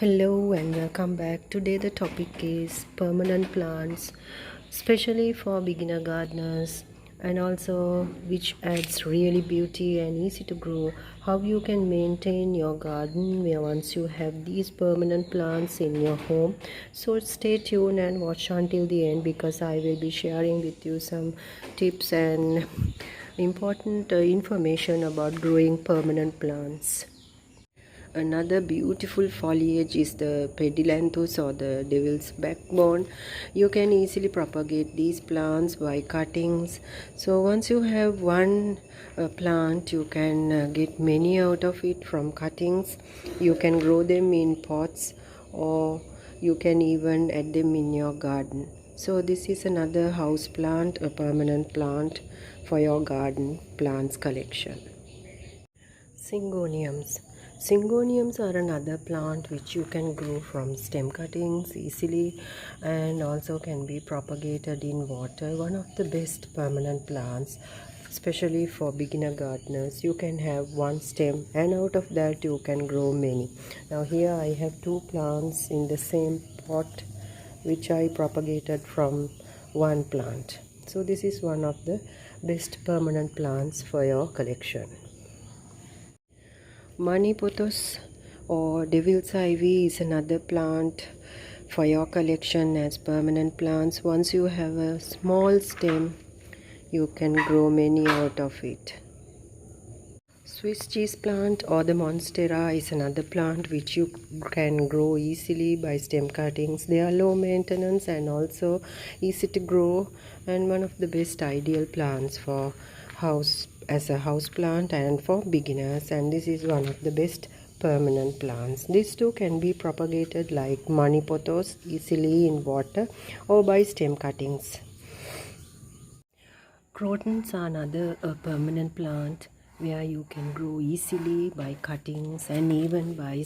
Hello and welcome back. Today the topic is permanent plants, especially for beginner gardeners, and also which adds really beauty and easy to grow. How you can maintain your garden where once you have these permanent plants in your home. So stay tuned and watch until the end because I will be sharing with you some tips and important information about growing permanent plants. Another beautiful foliage is the pedilanthus or the devil's backbone. You can easily propagate these plants by cuttings. So once you have one plant, you can get many out of it from cuttings. You can grow them in pots or you can even add them in your garden. So this is another house plant, a permanent plant for your garden plants collection. Syngoneums. Syngoneums are another plant which you can grow from stem cuttings easily and also can be propagated in water. One of the best permanent plants, especially for beginner gardeners. You can have one stem and out of that you can grow many. Now here I have two plants in the same pot which I propagated from one plant. So this is one of the best permanent plants for your collection. Money pothos or devil's ivy is another plant for your collection as permanent plants. Once you have a small stem, you can grow many out of it. Swiss cheese plant or the monstera is another plant which you can grow easily by stem cuttings. They are low maintenance and also easy to grow and one of the best ideal plants for house as a house plant and for beginners, and this is one of the best permanent plants. These two can be propagated like money pothos easily in water or by stem cuttings. Crotons are another permanent plant where you can grow easily by cuttings and even by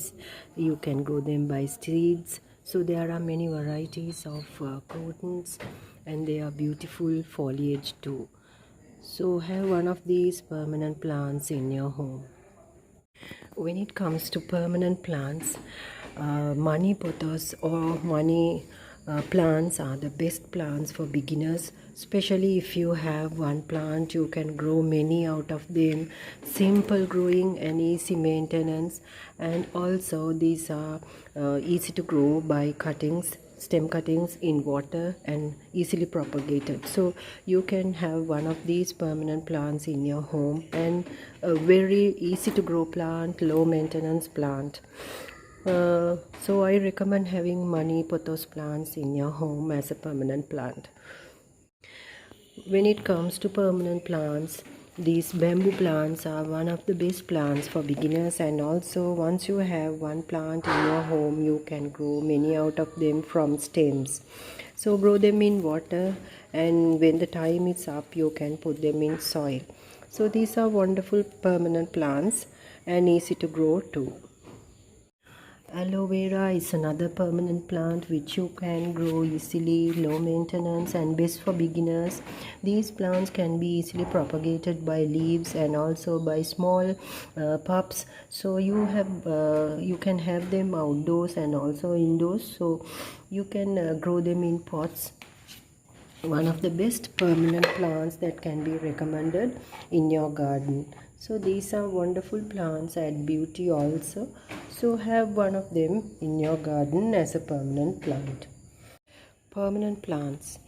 you can grow them by seeds. So there are many varieties of crotons and they are beautiful foliage too. So have one of these permanent plants in your home. When it comes to permanent plants, money pothos or money plants are the best plants for beginners, especially if you have one plant you can grow many out of them. Simple growing and easy maintenance, and also these are easy to grow by cuttings, stem cuttings in water and easily propagated. So you can have one of these permanent plants in your home and a very easy to grow plant, low maintenance plant. So I recommend having money pothos plants in your home as a permanent plant. When it comes to permanent plants, these bamboo plants are one of the best plants for beginners, and also once you have one plant in your home you can grow many out of them from stems. So grow them in water and when the time is up you can put them in soil. So these are wonderful permanent plants and easy to grow too. Aloe vera is another permanent plant which you can grow easily, low maintenance and best for beginners. These plants can be easily propagated by leaves and also by small pups. So you can have them outdoors and also indoors. So you can grow them in pots. One of the best permanent plants that can be recommended in your garden. So these are wonderful plants, add beauty also. So have one of them in your garden as a permanent plant. Permanent plants.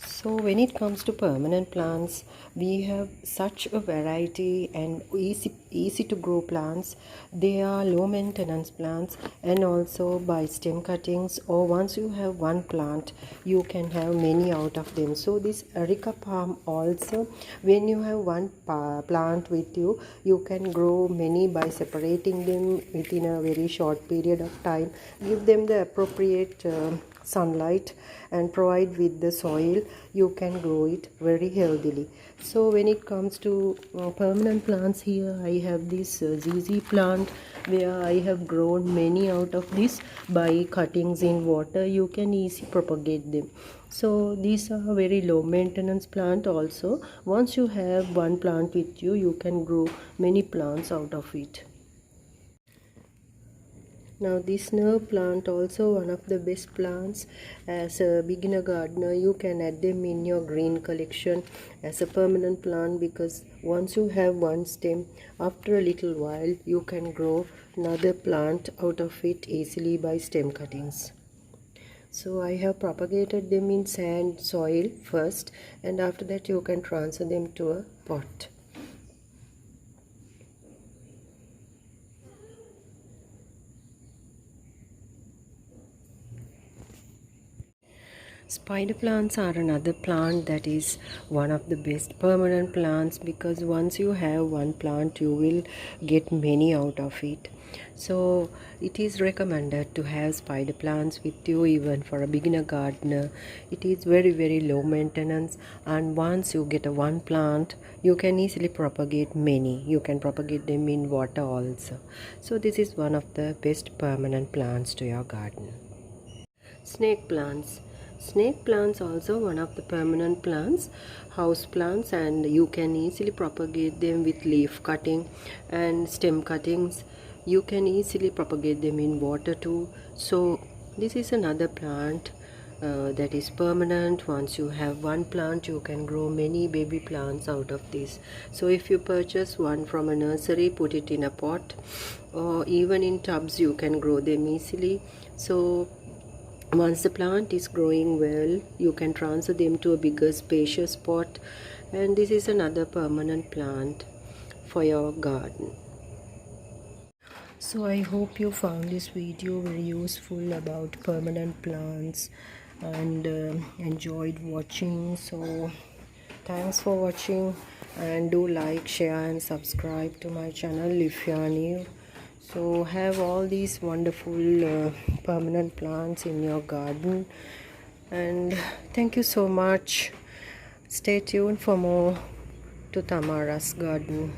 So when it comes to permanent plants, we have such a variety and easy to grow plants. They are low maintenance plants and also by stem cuttings, or once you have one plant you can have many out of them. So this Erica palm also, when you have one plant with you, you can grow many by separating them within a very short period of time. Give them the appropriate sunlight and provide with the soil, you can grow it very healthily. So when it comes to permanent plants, here I have this ZZ plant where I have grown many out of this by cuttings in water. You can easily propagate them. So these are very low maintenance plant also. Once you have one plant with you, you can grow many plants out of it. Now this nerve plant also one of the best plants. As a beginner gardener, you can add them in your green collection as a permanent plant, because once you have one stem, after a little while you can grow another plant out of it easily by stem cuttings. So I have propagated them in sand soil first, and after that you can transfer them to a pot. Spider plants are another plant that is one of the best permanent plants, because once you have one plant you will get many out of it. So it is recommended to have spider plants with you even for a beginner gardener. It is very low maintenance, and once you get a one plant you can easily propagate many. You can propagate them in water also. So this is one of the best permanent plants to your garden. Snake plants. Snake plants also one of the permanent plants, house plants, and you can easily propagate them with leaf cutting and stem cuttings. You can easily propagate them in water too. So this is another plant that is permanent. Once you have one plant you can grow many baby plants out of this. So if you purchase one from a nursery, put it in a pot, or even in tubs you can grow them easily. So once the plant is growing well, you can transfer them to a bigger spacious pot, and this is another permanent plant for your garden. So I hope you found this video very useful about permanent plants and enjoyed watching. So thanks for watching, and do like, share and subscribe to my channel if you are new. So have all these wonderful permanent plants in your garden, and thank you so much. Stay tuned for more to Thamara's garden.